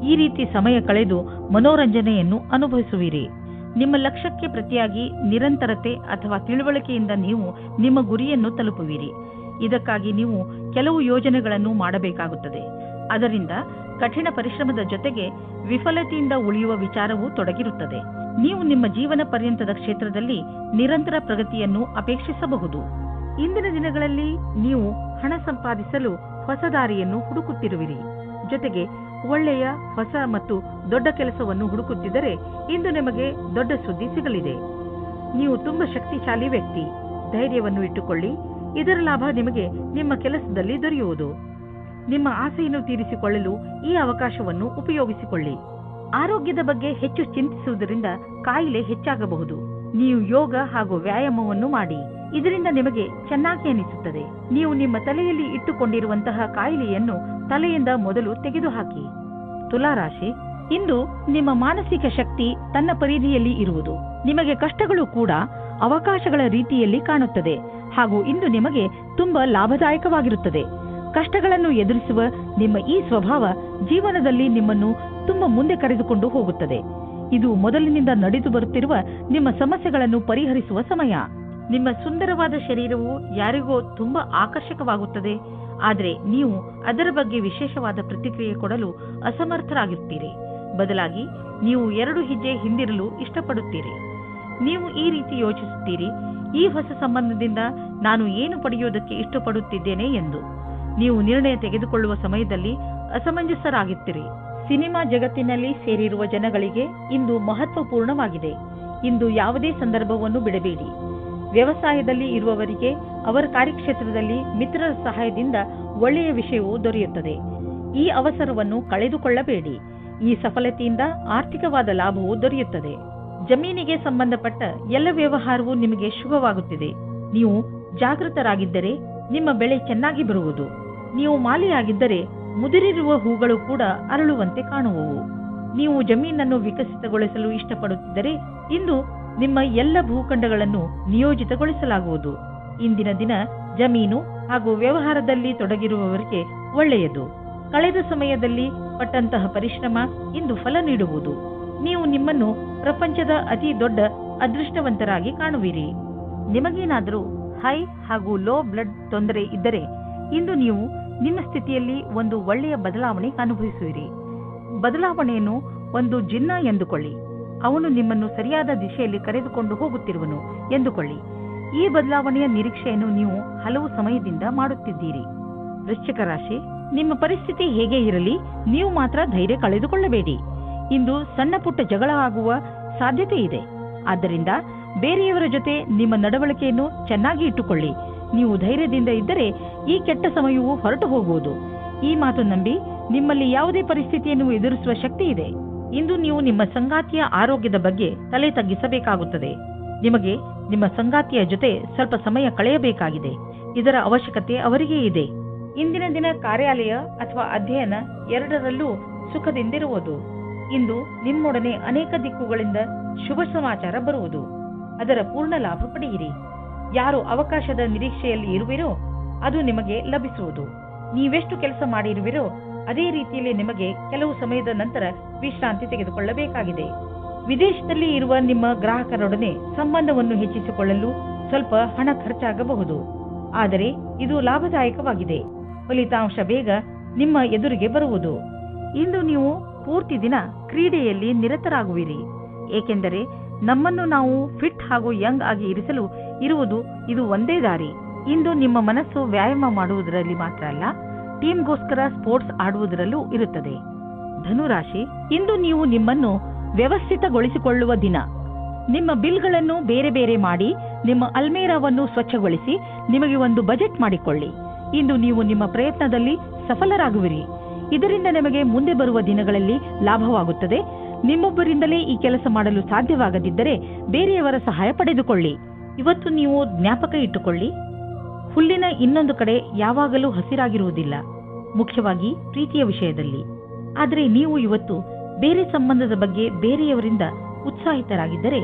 ಈ ರೀತಿ ಸಮಯ ಕಳೆದು ಮನೋರಂಜನೆಯನ್ನು ಅನುಭವಿಸುವಿರಿ. ನಿಮ್ಮ ಲಕ್ಷ್ಯಕ್ಕೆ ಪ್ರತಿಯಾಗಿ ನಿರಂತರತೆ ಅಥವಾ ತಿಳುವಳಿಕೆಯಿಂದ ನೀವು ನಿಮ್ಮ ಗುರಿಯನ್ನು ತಲುಪುವಿರಿ. ಇದಕ್ಕಾಗಿ ನೀವು ಕೆಲವು ಯೋಜನೆಗಳನ್ನು ಮಾಡಬೇಕಾಗುತ್ತದೆ. ಅದರಿಂದ ಕಠಿಣ ಪರಿಶ್ರಮದ ಜೊತೆಗೆ ವಿಫಲತೆಯಿಂದ ಉಳಿಯುವ ವಿಚಾರವೂ ತೊಡಗಿರುತ್ತದೆ. ನೀವು ನಿಮ್ಮ ಜೀವನ ಪರ್ಯಂತದ ಕ್ಷೇತ್ರದಲ್ಲಿ ನಿರಂತರ ಪ್ರಗತಿಯನ್ನು ಅಪೇಕ್ಷಿಸಬಹುದು. ಇಂದಿನ ದಿನಗಳಲ್ಲಿ ನೀವು ಹಣ ಸಂಪಾದಿಸಲು ಹೊಸ ದಾರಿಯನ್ನು ಹುಡುಕುತ್ತಿರುವಿರಿ. ಜೊತೆಗೆ ಒಳ್ಳೆಯ ಹೊಸ ಮತ್ತು ದೊಡ್ಡ ಕೆಲಸವನ್ನು ಹುಡುಕುತ್ತಿದ್ದರೆ ಇಂದು ನಿಮಗೆ ದೊಡ್ಡ ಸುದ್ದಿ ಸಿಗಲಿದೆ. ನೀವು ತುಂಬಾ ಶಕ್ತಿಶಾಲಿ ವ್ಯಕ್ತಿ. ಧೈರ್ಯವನ್ನು ಇಟ್ಟುಕೊಳ್ಳಿ. ಇದರ ಲಾಭ ನಿಮಗೆ ನಿಮ್ಮ ಕೆಲಸದಲ್ಲಿ ದೊರೆಯುವುದು. ನಿಮ್ಮ ಆಸೆಯನ್ನು ತೀರಿಸಿಕೊಳ್ಳಲು ಈ ಅವಕಾಶವನ್ನು ಉಪಯೋಗಿಸಿಕೊಳ್ಳಿ. ಆರೋಗ್ಯದ ಬಗ್ಗೆ ಹೆಚ್ಚು ಚಿಂತಿಸುವುದರಿಂದ ಕಾಯಿಲೆ ಹೆಚ್ಚಾಗಬಹುದು. ನೀವು ಯೋಗ ಹಾಗೂ ವ್ಯಾಯಾಮವನ್ನು ಮಾಡಿ. ಇದರಿಂದ ನಿಮಗೆ ಚೆನ್ನಾಗಿ ಅನಿಸುತ್ತದೆ. ನೀವು ನಿಮ್ಮ ತಲೆಯಲ್ಲಿ ಇಟ್ಟುಕೊಂಡಿರುವಂತಹ ಕಾಯಿಲೆಯನ್ನು ತಲೆಯಿಂದ ಮೊದಲು ತೆಗೆದುಹಾಕಿ. ತುಲಾರಾಶಿ, ಇಂದು ನಿಮ್ಮ ಮಾನಸಿಕ ಶಕ್ತಿ ತನ್ನ ಪರಿಧಿಯಲ್ಲಿ ಇರುವುದು. ನಿಮಗೆ ಕಷ್ಟಗಳು ಕೂಡ ಅವಕಾಶಗಳ ರೀತಿಯಲ್ಲಿ ಕಾಣುತ್ತದೆ ಹಾಗೂ ಇಂದು ನಿಮಗೆ ತುಂಬಾ ಲಾಭದಾಯಕವಾಗಿರುತ್ತದೆ. ಕಷ್ಟಗಳನ್ನು ಎದುರಿಸುವ ನಿಮ್ಮ ಈ ಸ್ವಭಾವ ಜೀವನದಲ್ಲಿ ನಿಮ್ಮನ್ನು ತುಂಬಾ ಮುಂದೆ ಕರೆದುಕೊಂಡು ಹೋಗುತ್ತದೆ. ಇದು ಮೊದಲಿನಿಂದ ನಡೆದು ಬರುತ್ತಿರುವ ನಿಮ್ಮ ಸಮಸ್ಯೆಗಳನ್ನು ಪರಿಹರಿಸುವ ಸಮಯ. ನಿಮ್ಮ ಸುಂದರವಾದ ಶರೀರವು ಯಾರಿಗೋ ತುಂಬಾ ಆಕರ್ಷಕವಾಗುತ್ತದೆ, ಆದರೆ ನೀವು ಅದರ ಬಗ್ಗೆ ವಿಶೇಷವಾದ ಪ್ರತಿಕ್ರಿಯೆ ಕೊಡಲು ಅಸಮರ್ಥರಾಗಿರ್ತೀರಿ. ಬದಲಾಗಿ ನೀವು 2 ಹೆಜ್ಜೆ ಹಿಂದಿರಲು ಇಷ್ಟಪಡುತ್ತೀರಿ. ನೀವು ಈ ರೀತಿ ಯೋಚಿಸುತ್ತೀರಿ, ಈ ಹೊಸ ಸಂಬಂಧದಿಂದ ನಾನು ಏನು ಪಡೆಯುವುದಕ್ಕೆ ಇಷ್ಟಪಡುತ್ತಿದ್ದೇನೆ ಎಂದು. ನೀವು ನಿರ್ಣಯ ತೆಗೆದುಕೊಳ್ಳುವ ಸಮಯದಲ್ಲಿ ಅಸಮಂಜಸರಾಗಿರ್ತೀರಿ. ಸಿನಿಮಾ ಜಗತ್ತಿನಲ್ಲಿ ಸೇರಿರುವ ಜನಗಳಿಗೆ ಇಂದು ಮಹತ್ವಪೂರ್ಣವಾಗಿದೆ. ಇಂದು ಯಾವುದೇ ಸಂದರ್ಭವನ್ನು ಬಿಡಬೇಡಿ. ವ್ಯವಸಾಯದಲ್ಲಿ ಇರುವವರಿಗೆ ಅವರ ಕಾರ್ಯಕ್ಷೇತ್ರದಲ್ಲಿ ಮಿತ್ರರ ಸಹಾಯದಿಂದ ಒಳ್ಳೆಯ ವಿಷಯವು ದೊರೆಯುತ್ತದೆ. ಈ ಅವಸರವನ್ನು ಕಳೆದುಕೊಳ್ಳಬೇಡಿ. ಈ ಸಫಲತೆಯಿಂದ ಆರ್ಥಿಕವಾದ ಲಾಭವು ದೊರೆಯುತ್ತದೆ. ಜಮೀನಿಗೆ ಸಂಬಂಧಪಟ್ಟ ಎಲ್ಲ ವ್ಯವಹಾರವೂ ನಿಮಗೆ ಶುಭವಾಗುತ್ತಿದೆ. ನೀವು ಜಾಗೃತರಾಗಿದ್ದರೆ ನಿಮ್ಮ ಬೆಳೆ ಚೆನ್ನಾಗಿ ಬರುವುದು. ನೀವು ಮಾಲಿಯಾಗಿದ್ದರೆ ಮುದುರಿರುವ ಹೂಗಳು ಕೂಡ ಅರಳುವಂತೆ ಕಾಣುವವು. ನೀವು ಜಮೀನನ್ನು ವಿಕಸಿತಗೊಳಿಸಲು ಇಷ್ಟಪಡುತ್ತಿದ್ದರೆ ಇಂದು ನಿಮ್ಮ ಎಲ್ಲ ಭೂಖಂಡಗಳನ್ನು ನಿಯೋಜಿತಗೊಳಿಸಲಾಗುವುದು. ಇಂದಿನ ದಿನ ಜಮೀನು ಹಾಗೂ ವ್ಯವಹಾರದಲ್ಲಿ ತೊಡಗಿರುವವರಿಗೆ ಒಳ್ಳೆಯದು. ಕಳೆದ ಸಮಯದಲ್ಲಿ ಪಟ್ಟಂತಹ ಪರಿಶ್ರಮ ಇಂದು ಫಲ ನೀಡುವುದು. ನೀವು ನಿಮ್ಮನ್ನು ಪ್ರಪಂಚದ ಅತಿ ದೊಡ್ಡ ಅದೃಷ್ಟವಂತರಾಗಿ ಕಾಣುವಿರಿ. ನಿಮಗೇನಾದರೂ ಹೈ ಹಾಗೂ ಲೋ ಬ್ಲಡ್ ತೊಂದರೆ ಇದ್ದರೆ ಇಂದು ನೀವು ನಿಮ್ಮ ಸ್ಥಿತಿಯಲ್ಲಿ ಒಂದು ಒಳ್ಳೆಯ ಬದಲಾವಣೆ ಅನುಭವಿಸುವಿರಿ. ಬದಲಾವಣೆಯನ್ನು ಒಂದು ಜಿನ್ನ ಎಂದುಕೊಳ್ಳಿ. ಅವನು ನಿಮ್ಮನ್ನು ಸರಿಯಾದ ದಿಶೆಯಲ್ಲಿ ಕರೆದುಕೊಂಡು ಹೋಗುತ್ತಿರುವನು ಎಂದುಕೊಳ್ಳಿ. ಈ ಬದಲಾವಣೆಯ ನಿರೀಕ್ಷೆಯನ್ನು ನೀವು ಹಲವು ಸಮಯದಿಂದ ಮಾಡುತ್ತಿದ್ದೀರಿ. ವೃಶ್ಚಿಕ ರಾಶಿ, ನಿಮ್ಮ ಪರಿಸ್ಥಿತಿ ಹೇಗೆ ಇರಲಿ, ನೀವು ಮಾತ್ರ ಧೈರ್ಯ ಕಳೆದುಕೊಳ್ಳಬೇಡಿ. ಇಂದು ಸಣ್ಣ ಪುಟ್ಟ ಜಗಳ ಆಗುವ ಸಾಧ್ಯತೆ ಇದೆ. ಆದ್ದರಿಂದ ಬೇರೆಯವರ ಜೊತೆ ನಿಮ್ಮ ನಡವಳಿಕೆಯನ್ನು ಚೆನ್ನಾಗಿ ಇಟ್ಟುಕೊಳ್ಳಿ. ನೀವು ಧೈರ್ಯದಿಂದ ಇದ್ದರೆ ಈ ಕೆಟ್ಟ ಸಮಯವು ಹೊರಟು ಹೋಗುವುದು. ಈ ಮಾತು ನಂಬಿ ನಿಮ್ಮಲ್ಲಿ ಯಾವುದೇ ಪರಿಸ್ಥಿತಿಯನ್ನು ಎದುರಿಸುವ ಶಕ್ತಿ ಇದೆ. ಇಂದು ನೀವು ನಿಮ್ಮ ಸಂಗಾತಿಯ ಆರೋಗ್ಯದ ಬಗ್ಗೆ ತಲೆ ತಗ್ಗಿಸಬೇಕಾಗುತ್ತದೆ. ನಿಮಗೆ ನಿಮ್ಮ ಸಂಗಾತಿಯ ಜೊತೆ ಸ್ವಲ್ಪ ಸಮಯ ಕಳೆಯಬೇಕಾಗಿದೆ. ಇದರ ಅವಶ್ಯಕತೆ ಅವರಿಗೆ ಇದೆ. ಇಂದಿನ ದಿನ ಕಾರ್ಯಾಲಯ ಅಥವಾ ಅಧ್ಯಯನ ಎರಡರಲ್ಲೂ ಸುಖದಿಂದಿರುವುದು. ಇಂದು ನಿಮ್ಮೊಡನೆ ಅನೇಕ ದಿಕ್ಕುಗಳಿಂದ ಶುಭ ಸಮಾಚಾರ ಬರುವುದು. ಅದರ ಪೂರ್ಣ ಲಾಭ ಪಡೆಯಿರಿ. ಯಾರು ಅವಕಾಶದ ನಿರೀಕ್ಷೆಯಲ್ಲಿ ಇರುವಿರೋ ಅದು ನಿಮಗೆ ಲಭಿಸುವುದು. ನೀವೆಷ್ಟು ಕೆಲಸ ಮಾಡಿರುವಿರೋ ಅದೇ ರೀತಿಯಲ್ಲಿ ನಿಮಗೆ ಕೆಲವು ಸಮಯದ ನಂತರ ವಿಶ್ರಾಂತಿ ತೆಗೆದುಕೊಳ್ಳಬೇಕಾಗಿದೆ. ವಿದೇಶದಲ್ಲಿ ಇರುವ ನಿಮ್ಮ ಗ್ರಾಹಕರೊಡನೆ ಸಂಬಂಧವನ್ನು ಹೆಚ್ಚಿಸಿಕೊಳ್ಳಲು ಸ್ವಲ್ಪ ಹಣ ಖರ್ಚಾಗಬಹುದು, ಆದರೆ ಇದು ಲಾಭದಾಯಕವಾಗಿದೆ. ಫಲಿತಾಂಶ ಬೇಗ ನಿಮ್ಮ ಎದುರಿಗೆ ಬರುವುದು. ಇಂದು ನೀವು ಪೂರ್ತಿ ದಿನ ಕ್ರೀಡೆಯಲ್ಲಿ ನಿರತರಾಗುವಿರಿ, ಏಕೆಂದರೆ ನಮ್ಮನ್ನು ನಾವು ಫಿಟ್ ಹಾಗೂ ಯಂಗ್ ಆಗಿ ಇರಿಸಲು ಇರುವುದು ಇದು ಒಂದೇ ದಾರಿ. ಇಂದು ನಿಮ್ಮ ಮನಸ್ಸು ವ್ಯಾಯಾಮ ಮಾಡುವುದರಲ್ಲಿ ಮಾತ್ರ ಅಲ್ಲ, ಟೀಮ್ಗೋಸ್ಕರ ಸ್ಪೋರ್ಟ್ಸ್ ಆಡುವುದರಲ್ಲೂ ಇರುತ್ತದೆ. ಧನುರಾಶಿ, ಇಂದು ನೀವು ನಿಮ್ಮನ್ನು ವ್ಯವಸ್ಥಿತಗೊಳಿಸಿಕೊಳ್ಳುವ ದಿನ. ನಿಮ್ಮ ಬಿಲ್ಗಳನ್ನು ಬೇರೆ ಬೇರೆ ಮಾಡಿ ನಿಮ್ಮ ಅಲ್ಮೇರಾವನ್ನು ಸ್ವಚ್ಛಗೊಳಿಸಿ ನಿಮಗೆ ಒಂದು ಬಜೆಟ್ ಮಾಡಿಕೊಳ್ಳಿ. ಇಂದು ನೀವು ನಿಮ್ಮ ಪ್ರಯತ್ನದಲ್ಲಿ ಸಫಲರಾಗುವಿರಿ. ಇದರಿಂದ ನಿಮಗೆ ಮುಂದೆ ಬರುವ ದಿನಗಳಲ್ಲಿ ಲಾಭವಾಗುತ್ತದೆ. ನಿಮ್ಮೊಬ್ಬರಿಂದಲೇ ಈ ಕೆಲಸ ಮಾಡಲು ಸಾಧ್ಯವಾಗದಿದ್ದರೆ ಬೇರೆಯವರ ಸಹಾಯ ಪಡೆದುಕೊಳ್ಳಿ. ಇವತ್ತು ನೀವು ಜ್ಞಾಪಕ ಇಟ್ಟುಕೊಳ್ಳಿ, ಹುಲ್ಲಿನ ಇನ್ನೊಂದು ಕಡೆ ಯಾವಾಗಲೂ ಹಸಿರಾಗಿರುವುದಿಲ್ಲ, ಮುಖ್ಯವಾಗಿ ಪ್ರೀತಿಯ ವಿಷಯದಲ್ಲಿ. ಆದರೆ ನೀವು ಇವತ್ತು ಬೇರೆ ಸಂಬಂಧದ ಬಗ್ಗೆ ಬೇರೆಯವರಿಂದ ಉತ್ಸಾಹಿತರಾಗಿದ್ದರೆ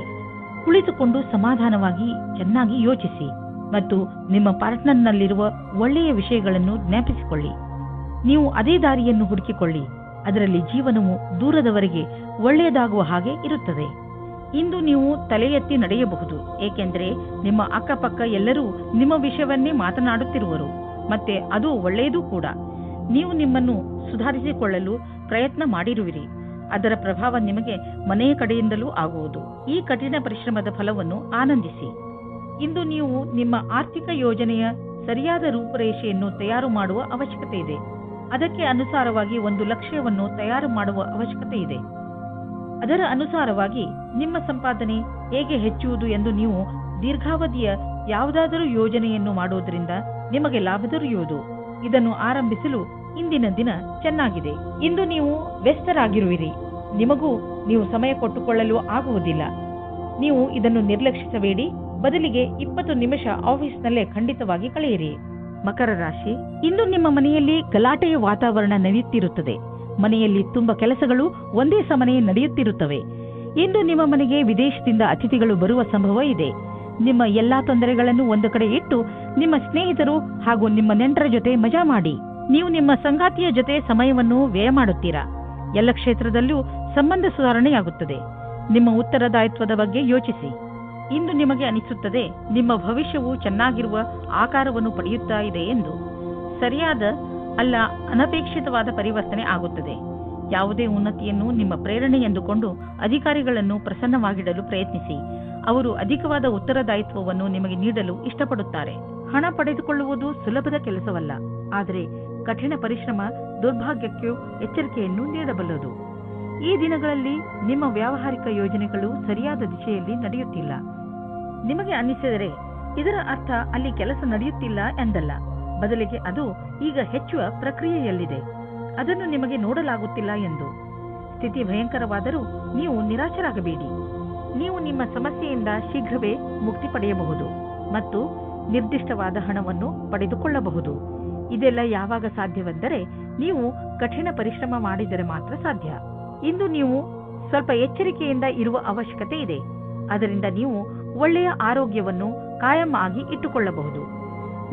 ಕುಳಿತುಕೊಂಡು ಸಮಾಧಾನವಾಗಿ ಚೆನ್ನಾಗಿ ಯೋಚಿಸಿ ಮತ್ತು ನಿಮ್ಮ ಪಾರ್ಟ್ನರ್ನಲ್ಲಿರುವ ಒಳ್ಳೆಯ ವಿಷಯಗಳನ್ನು ಜ್ಞಾಪಿಸಿಕೊಳ್ಳಿ. ನೀವು ಅದೇ ದಾರಿಯನ್ನು ಹುಡುಕಿಕೊಳ್ಳಿ. ಅದರಲ್ಲಿ ಜೀವನವು ದೂರದವರೆಗೆ ಒಳ್ಳೆಯದಾಗುವ ಹಾಗೆ ಇರುತ್ತದೆ. ಇಂದು ನೀವು ತಲೆ ಎತ್ತಿ ನಡೆಯಬಹುದು, ಏಕೆಂದರೆ ನಿಮ್ಮ ಅಕ್ಕಪಕ್ಕ ಎಲ್ಲರೂ ನಿಮ್ಮ ವಿಷಯವನ್ನೇ ಮಾತನಾಡುತ್ತಿರುವರು, ಮತ್ತೆ ಅದು ಒಳ್ಳೆಯದೂ ಕೂಡ. ನೀವು ನಿಮ್ಮನ್ನು ಸುಧಾರಿಸಿಕೊಳ್ಳಲು ಪ್ರಯತ್ನ ಮಾಡಿರುವಿರಿ. ಅದರ ಪ್ರಭಾವ ನಿಮಗೆ ಮನೆಯ ಕಡೆಯಿಂದಲೂ ಆಗುವುದು. ಈ ಕಠಿಣ ಪರಿಶ್ರಮದ ಫಲವನ್ನು ಆನಂದಿಸಿ. ಇಂದು ನೀವು ನಿಮ್ಮ ಆರ್ಥಿಕ ಯೋಜನೆಯ ಸರಿಯಾದ ರೂಪುರೇಷೆಯನ್ನು ತಯಾರು ಮಾಡುವ ಅವಶ್ಯಕತೆ ಇದೆ. ಅದಕ್ಕೆ ಅನುಸಾರವಾಗಿ ಒಂದು ಲಕ್ಷ್ಯವನ್ನು ತಯಾರು ಮಾಡುವ ಅವಶ್ಯಕತೆ ಇದೆ. ಅದರ ಅನುಸಾರವಾಗಿ ನಿಮ್ಮ ಸಂಪಾದನೆ ಹೇಗೆ ಹೆಚ್ಚುವುದು ಎಂದು ನೀವು ದೀರ್ಘಾವಧಿಯ ಯಾವುದಾದರೂ ಯೋಜನೆಯನ್ನು ಮಾಡುವುದರಿಂದ ನಿಮಗೆ ಲಾಭ ದೊರೆಯುವುದು. ಇದನ್ನು ಆರಂಭಿಸಲು ಇಂದಿನ ದಿನ ಚೆನ್ನಾಗಿದೆ. ಇಂದು ನೀವು ವ್ಯಸ್ತರಾಗಿರುವಿರಿ. ನಿಮಗೂ ನೀವು ಸಮಯ ಕೊಟ್ಟುಕೊಳ್ಳಲು ಆಗುವುದಿಲ್ಲ. ನೀವು ಇದನ್ನು ನಿರ್ಲಕ್ಷಿಸಬೇಡಿ. ಬದಲಿಗೆ 20 ನಿಮಿಷ ಆಫೀಸ್ನಲ್ಲೇ ಖಂಡಿತವಾಗಿ ಕಳೆಯಿರಿ. ಮಕರ ರಾಶಿ, ಇಂದು ನಿಮ್ಮ ಮನೆಯಲ್ಲಿ ಗಲಾಟೆಯ ವಾತಾವರಣ ನಡೆಯುತ್ತಿರುತ್ತದೆ. ಮನೆಯಲ್ಲಿ ತುಂಬ ಕೆಲಸಗಳು ಒಂದೇ ಸಮನೆ ನಡೆಯುತ್ತಿರುತ್ತವೆ. ಇಂದು ನಿಮ್ಮ ಮನೆಗೆ ವಿದೇಶದಿಂದ ಅತಿಥಿಗಳು ಬರುವ ಸಂಭವ ಇದೆ. ನಿಮ್ಮ ಎಲ್ಲಾ ತೊಂದರೆಗಳನ್ನು ಒಂದು ಕಡೆ ಇಟ್ಟು ನಿಮ್ಮ ಸ್ನೇಹಿತರು ಹಾಗೂ ನಿಮ್ಮ ನೆಂಟರ ಜೊತೆ ಮಜಾ ಮಾಡಿ. ನೀವು ನಿಮ್ಮ ಸಂಗಾತಿಯ ಜೊತೆ ಸಮಯವನ್ನು ವ್ಯಯ ಮಾಡುತ್ತೀರಾ. ಎಲ್ಲ ಕ್ಷೇತ್ರದಲ್ಲೂ ಸಂಬಂಧ ಸುಧಾರಣೆಯಾಗುತ್ತದೆ. ನಿಮ್ಮ ಉತ್ತರದಾಯಿತ್ವದ ಬಗ್ಗೆ ಯೋಚಿಸಿ. ಇಂದು ನಿಮಗೆ ಅನಿಸುತ್ತದೆ ನಿಮ್ಮ ಭವಿಷ್ಯವು ಚೆನ್ನಾಗಿರುವ ಆಕಾರವನ್ನು ಪಡೆಯುತ್ತಾ ಇದೆ ಎಂದು. ಸರಿಯಾದ ಅಲ್ಲ, ಅನಪೇಕ್ಷಿತವಾದ ಪರಿವರ್ತನೆ ಆಗುತ್ತದೆ. ಯಾವುದೇ ಉನ್ನತಿಯನ್ನು ನಿಮ್ಮ ಪ್ರೇರಣೆ ಎಂದುಕೊಂಡು ಅಧಿಕಾರಿಗಳನ್ನು ಪ್ರಸನ್ನವಾಗಿಡಲು ಪ್ರಯತ್ನಿಸಿ. ಅವರು ಅಧಿಕವಾದ ಉತ್ತರದಾಯಿತ್ವವನ್ನು ನಿಮಗೆ ನೀಡಲು ಇಷ್ಟಪಡುತ್ತಾರೆ. ಹಣ ಪಡೆದುಕೊಳ್ಳುವುದು ಸುಲಭದ ಕೆಲಸವಲ್ಲ, ಆದರೆ ಕಠಿಣ ಪರಿಶ್ರಮ ದುರ್ಭಾಗ್ಯಕ್ಕೂ ಎಚ್ಚರಿಕೆಯನ್ನು ನೀಡಬಲ್ಲದು. ಈ ದಿನಗಳಲ್ಲಿ ನಿಮ್ಮ ವ್ಯಾವಹಾರಿಕ ಯೋಜನೆಗಳು ಸರಿಯಾದ ದಿಶೆಯಲ್ಲಿ ನಡೆಯುತ್ತಿಲ್ಲ. ನಿಮಗೆ ಅನ್ನಿಸಿದರೆ ಇದರ ಅರ್ಥ ಅಲ್ಲಿ ಕೆಲಸ ನಡೆಯುತ್ತಿಲ್ಲ ಎಂದಲ್ಲ, ಬದಲಿಗೆ ಅದು ಈಗ ಹೆಚ್ಚುವ ಪ್ರಕ್ರಿಯೆಯಲ್ಲಿದೆ. ಅದನ್ನು ನಿಮಗೆ ನೋಡಲಾಗುತ್ತಿಲ್ಲ ಎಂದು. ಸ್ಥಿತಿ ಭಯಂಕರವಾದರೂ ನೀವು ನಿರಾಶರಾಗಬೇಡಿ. ನೀವು ನಿಮ್ಮ ಸಮಸ್ಯೆಯಿಂದ ಶೀಘ್ರವೇ ಮುಕ್ತಿ ಪಡೆಯಬಹುದು ಮತ್ತು ನಿರ್ದಿಷ್ಟವಾದ ಹಣವನ್ನು ಪಡೆದುಕೊಳ್ಳಬಹುದು. ಇದೆಲ್ಲ ಯಾವಾಗ ಸಾಧ್ಯವೆಂದರೆ ನೀವು ಕಠಿಣ ಪರಿಶ್ರಮ ಮಾಡಿದರೆ ಮಾತ್ರ ಸಾಧ್ಯ. ಇಂದು ನೀವು ಸ್ವಲ್ಪ ಎಚ್ಚರಿಕೆಯಿಂದ ಇರುವ ಅವಶ್ಯಕತೆ ಇದೆ. ಅದರಿಂದ ನೀವು ಒಳ್ಳೆಯ ಆರೋಗ್ಯವನ್ನು ಕಾಯಂ ಆಗಿ ಇಟ್ಟುಕೊಳ್ಳಬಹುದು.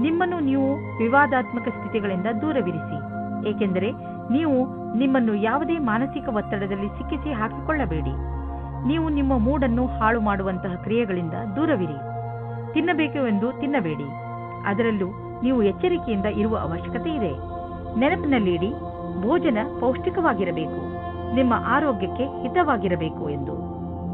ನಿಮ್ಮನ್ನು ನೀವು ವಿವಾದಾತ್ಮಕ ಸ್ಥಿತಿಗಳಿಂದ ದೂರವಿರಿಸಿ, ಏಕೆಂದರೆ ನೀವು ನಿಮ್ಮನ್ನು ಯಾವುದೇ ಮಾನಸಿಕ ಒತ್ತಡದಲ್ಲಿ ಸಿಕ್ಕಿಸಿ ಹಾಕಿಕೊಳ್ಳಬೇಡಿ. ನೀವು ನಿಮ್ಮ ಮೂಡನ್ನು ಹಾಳು ಮಾಡುವಂತಹ ಕ್ರಿಯೆಗಳಿಂದ ದೂರವಿರಿ. ತಿನ್ನಬೇಕು ಎಂದು ತಿನ್ನಬೇಡಿ. ಅದರಲ್ಲೂ ನೀವು ಎಚ್ಚರಿಕೆಯಿಂದ ಇರುವ ಅವಶ್ಯಕತೆ ಇದೆ. ನೆನಪಿನಲ್ಲಿಡಿ, ಭೋಜನ ಪೌಷ್ಟಿಕವಾಗಿರಬೇಕು, ನಿಮ್ಮ ಆರೋಗ್ಯಕ್ಕೆ ಹಿತವಾಗಿರಬೇಕು ಎಂದು.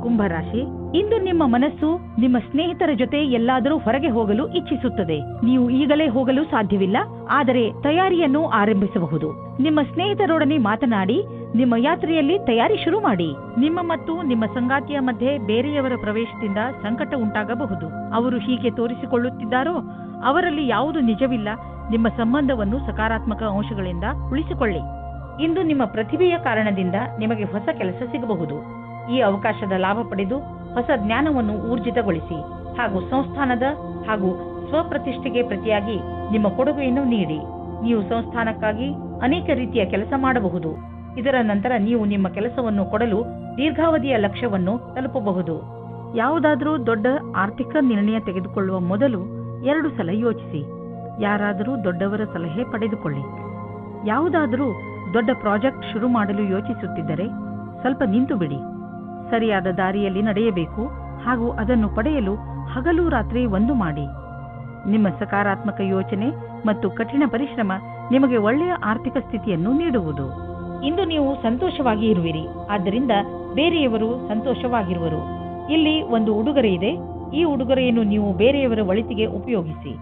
ಕುಂಭರಾಶಿ, ಇಂದು ನಿಮ್ಮ ಮನಸ್ಸು ನಿಮ್ಮ ಸ್ನೇಹಿತರ ಜೊತೆ ಎಲ್ಲಾದರೂ ಹೊರಗೆ ಹೋಗಲು ಇಚ್ಛಿಸುತ್ತದೆ. ನೀವು ಈಗಲೇ ಹೋಗಲು ಸಾಧ್ಯವಿಲ್ಲ, ಆದರೆ ತಯಾರಿಯನ್ನು ಆರಂಭಿಸಬಹುದು. ನಿಮ್ಮ ಸ್ನೇಹಿತರೊಡನೆ ಮಾತನಾಡಿ ನಿಮ್ಮ ಯಾತ್ರೆಯಲ್ಲಿ ತಯಾರಿ ಶುರು ಮಾಡಿ. ನಿಮ್ಮ ಮತ್ತು ನಿಮ್ಮ ಸಂಗಾತಿಯ ಮಧ್ಯೆ ಬೇರೆಯವರ ಪ್ರವೇಶದಿಂದ ಸಂಕಟ ಉಂಟಾಗಬಹುದು. ಅವರು ಹೀಗೆ ತೋರಿಸಿಕೊಳ್ಳುತ್ತಿದ್ದಾರೋ ಅವರಲ್ಲಿ ಯಾವುದು ನಿಜವಿಲ್ಲ. ನಿಮ್ಮ ಸಂಬಂಧವನ್ನು ಸಕಾರಾತ್ಮಕ ಅಂಶಗಳಿಂದ ಉಳಿಸಿಕೊಳ್ಳಿ. ಇಂದು ನಿಮ್ಮ ಪ್ರತಿಭೆಯ ಕಾರಣದಿಂದ ನಿಮಗೆ ಹೊಸ ಕೆಲಸ ಸಿಗಬಹುದು. ಈ ಅವಕಾಶದ ಲಾಭ ಪಡೆದು ಹೊಸ ಜ್ಞಾನವನ್ನು ಊರ್ಜಿತಗೊಳಿಸಿ ಹಾಗೂ ಸಂಸ್ಥಾನದ ಹಾಗೂ ಸ್ವಪ್ರತಿಷ್ಠೆಗೆ ಪ್ರತಿಯಾಗಿ ನಿಮ್ಮ ಕೊಡುಗೆಯನ್ನು ನೀಡಿ. ನೀವು ಸಂಸ್ಥಾನಕ್ಕಾಗಿ ಅನೇಕ ರೀತಿಯ ಕೆಲಸ ಮಾಡಬಹುದು. ಇದರ ನಂತರ ನೀವು ನಿಮ್ಮ ಕೆಲಸವನ್ನು ಕೊಡಲು ದೀರ್ಘಾವಧಿಯ ಲಕ್ಷ್ಯವನ್ನು ತಲುಪಬಹುದು. ಯಾವುದಾದರೂ ದೊಡ್ಡ ಆರ್ಥಿಕ ನಿರ್ಣಯ ತೆಗೆದುಕೊಳ್ಳುವ ಮೊದಲು 2 ಸಲ ಯೋಚಿಸಿ. ಯಾರಾದರೂ ದೊಡ್ಡವರ ಸಲಹೆ ಪಡೆದುಕೊಳ್ಳಿ. ಯಾವುದಾದರೂ ದೊಡ್ಡ ಪ್ರಾಜೆಕ್ಟ್ ಶುರು ಮಾಡಲು ಯೋಚಿಸುತ್ತಿದ್ದರೆ ಸ್ವಲ್ಪ ನಿಂತು ಬಿಡಿ. ಸರಿಯಾದ ದಾರಿಯಲ್ಲಿ ನಡೆಯಬೇಕು ಹಾಗೂ ಅದನ್ನು ಪಡೆಯಲು ಹಗಲು ರಾತ್ರಿ ಒಂದು ಮಾಡಿ. ನಿಮ್ಮ ಸಕಾರಾತ್ಮಕ ಯೋಚನೆ ಮತ್ತು ಕಠಿಣ ಪರಿಶ್ರಮ ನಿಮಗೆ ಒಳ್ಳೆಯ ಆರ್ಥಿಕ ಸ್ಥಿತಿಯನ್ನು ನೀಡುವುದು. ಇಂದು ನೀವು ಸಂತೋಷವಾಗಿ ಇರುವಿರಿ, ಆದ್ದರಿಂದ ಬೇರೆಯವರು ಸಂತೋಷವಾಗಿರುವರು. ಇಲ್ಲಿ ಒಂದು ಉಡುಗೊರೆ ಇದೆ. ಈ ಉಡುಗೊರೆಯನ್ನು ನೀವು ಬೇರೆಯವರ ಒಳಿತಿಗೆ ಉಪಯೋಗಿಸಿ.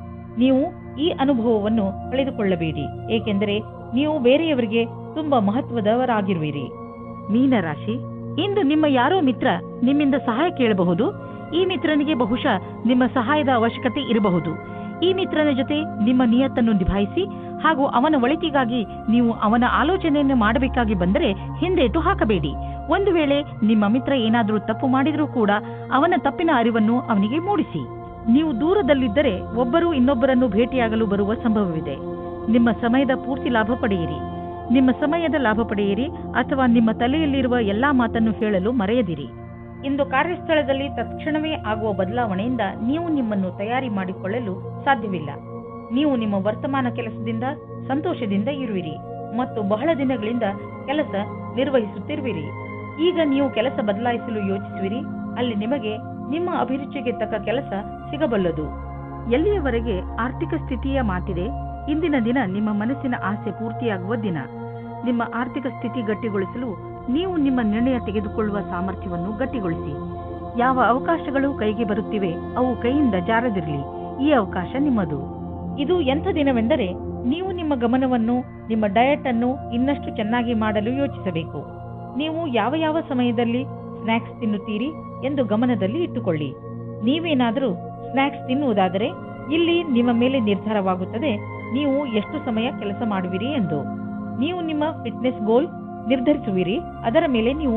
ನೀವು ಈ ಅನುಭವವನ್ನು ಕಳೆದುಕೊಳ್ಳಬೇಡಿ, ಏಕೆಂದರೆ ನೀವು ಬೇರೆಯವರಿಗೆ ತುಂಬಾ ಮಹತ್ವದವರಾಗಿರುವಿರಿ. ಮೀನರಾಶಿ, ಇಂದು ನಿಮ್ಮ ಯಾರೋ ಮಿತ್ರ ನಿಮ್ಮಿಂದ ಸಹಾಯ ಕೇಳಬಹುದು. ಈ ಮಿತ್ರನಿಗೆ ಬಹುಶಃ ನಿಮ್ಮ ಸಹಾಯದ ಅವಶ್ಯಕತೆ ಇರಬಹುದು. ಈ ಮಿತ್ರನ ಜೊತೆ ನಿಮ್ಮ ನಿಯತ್ತನ್ನು ನಿಭಾಯಿಸಿ ಹಾಗೂ ಅವನ ಒಳಿತಿಗಾಗಿ ನೀವು ಅವನ ಆಲೋಚನೆಯನ್ನು ಮಾಡಬೇಕಾಗಿ ಬಂದರೆ ಹಿಂದೇಟು ಹಾಕಬೇಡಿ. ಒಂದು ವೇಳೆ ನಿಮ್ಮ ಮಿತ್ರ ಏನಾದರೂ ತಪ್ಪು ಮಾಡಿದರೂ ಕೂಡ ಅವನ ತಪ್ಪಿನ ಅರಿವನ್ನು ಅವನಿಗೆ ಮೂಡಿಸಿ. ನೀವು ದೂರದಲ್ಲಿದ್ದರೆ ಒಬ್ಬರು ಇನ್ನೊಬ್ಬರನ್ನು ಭೇಟಿಯಾಗಲು ಬರುವ ಸಂಭವವಿದೆ. ನಿಮ್ಮ ಸಮಯದ ಪೂರ್ತಿ ಲಾಭ ಪಡೆಯಿರಿ. ನಿಮ್ಮ ಸಮಯದ ಲಾಭ ಪಡೆಯಿರಿ ಅಥವಾ ನಿಮ್ಮ ತಲೆಯಲ್ಲಿರುವ ಎಲ್ಲಾ ಮಾತನ್ನು ಹೇಳಲು ಮರೆಯದಿರಿ. ಇಂದು ಕಾರ್ಯಸ್ಥಳದಲ್ಲಿ ತಕ್ಷಣವೇ ಆಗುವ ಬದಲಾವಣೆಯಿಂದ ನೀವು ನಿಮ್ಮನ್ನು ತಯಾರಿ ಮಾಡಿಕೊಳ್ಳಲು ಸಾಧ್ಯವಿಲ್ಲ. ನೀವು ನಿಮ್ಮ ವರ್ತಮಾನ ಕೆಲಸದಿಂದ ಸಂತೋಷದಿಂದ ಇರುವಿರಿ ಮತ್ತು ಬಹಳ ದಿನಗಳಿಂದ ಕೆಲಸ ನಿರ್ವಹಿಸುತ್ತಿರುವಿರಿ. ಈಗ ನೀವು ಕೆಲಸ ಬದಲಾಯಿಸಲು ಯೋಚಿಸುವಿರಿ. ಅಲ್ಲಿ ನಿಮಗೆ ನಿಮ್ಮ ಅಭಿರುಚಿಗೆ ತಕ್ಕ ಕೆಲಸ ಸಿಗಬಲ್ಲದು. ಎಲ್ಲಿಯವರೆಗೆ ಆರ್ಥಿಕ ಸ್ಥಿತಿಯ ಮಾತಿದೆ, ಇಂದಿನ ದಿನ ನಿಮ್ಮ ಮನಸ್ಸಿನ ಆಸೆ ಪೂರ್ತಿಯಾಗುವ ದಿನ. ನಿಮ್ಮ ಆರ್ಥಿಕ ಸ್ಥಿತಿ ಗಟ್ಟಿಗೊಳಿಸಲು ನೀವು ನಿಮ್ಮ ನಿರ್ಣಯ ತೆಗೆದುಕೊಳ್ಳುವ ಸಾಮರ್ಥ್ಯವನ್ನು ಗಟ್ಟಿಗೊಳಿಸಿ. ಯಾವ ಅವಕಾಶಗಳು ಕೈಗೆ ಬರುತ್ತಿವೆ ಅವು ಕೈಯಿಂದ ಜಾರದಿರಲಿ. ಈ ಅವಕಾಶ ನಿಮ್ಮದು. ಇದು ಎಂಥ ದಿನವೆಂದರೆ ನೀವು ನಿಮ್ಮ ಗಮನವನ್ನು ನಿಮ್ಮ ಡಯಟ್ ಅನ್ನು ಇನ್ನಷ್ಟು ಚೆನ್ನಾಗಿ ಮಾಡಲು ಯೋಚಿಸಬೇಕು. ನೀವು ಯಾವ ಯಾವ ಸಮಯದಲ್ಲಿ ಸ್ನ್ಯಾಕ್ಸ್ ತಿನ್ನುತ್ತೀರಿ ಎಂದು ಗಮನದಲ್ಲಿ ಇಟ್ಟುಕೊಳ್ಳಿ. ನೀವೇನಾದರೂ ಸ್ನ್ಯಾಕ್ಸ್ ತಿನ್ನುವುದಾದರೆ ಇಲ್ಲಿ ನಿಮ್ಮ ಮೇಲೆ ನಿರ್ಧಾರವಾಗುತ್ತದೆ ನೀವು ಎಷ್ಟು ಸಮಯ ಕೆಲಸ ಮಾಡುವಿರಿ ಎಂದು. ನೀವು ನಿಮ್ಮ ಫಿಟ್ನೆಸ್ ಗೋಲ್ ನಿರ್ಧರಿಸುವಿರಿ. ಅದರ ಮೇಲೆ ನೀವು